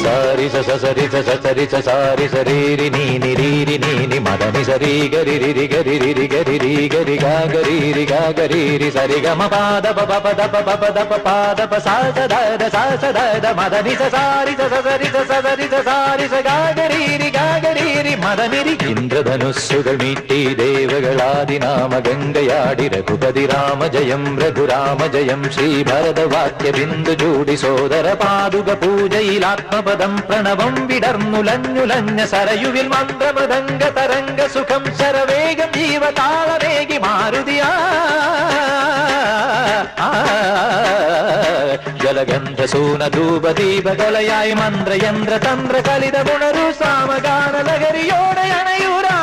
సారి స సరి స సరి స సారి సరీరి నీని రీరి నీని మదని సరి గరి రి గరి రి గరి రి గరి గా గరి రి గా గరి రి సరి గ మ పాద ప ప ద ప ప ద ప పాద ప సా స ద ద మదని స సారి స సరి స సరి స సారి స గా గరి రి మదని రి ഇന്ദ്രധനുസ്സുകൾ മീട്ടി ദേവകളാദിനാമ ഗംഗയാടി രഘുപതി രാമ ജയം രഘുരാമ ജയം ശ്രീഭരതവാക്യ ബിന്ദു ചൂടി സോദര പാതുക പൂജയിൽ ആത്മപദം പ്രണവം വിടർന്നുലഞ്ഞുലഞ്ഞ സരയുവിൽ മന്ത്രമൃദംഗ തരംഗ സുഖം ശരവേഗം ജീവതാളമേകി മാരുതിയാ ജലഗന്ധ സൂന ധൂപ ദീപകലയായി മന്ത്രയന്ത്ര തന്ത്ര കലിത ഗുണരു സാമഗാന ലഹരിയോടെ അണയൂരാ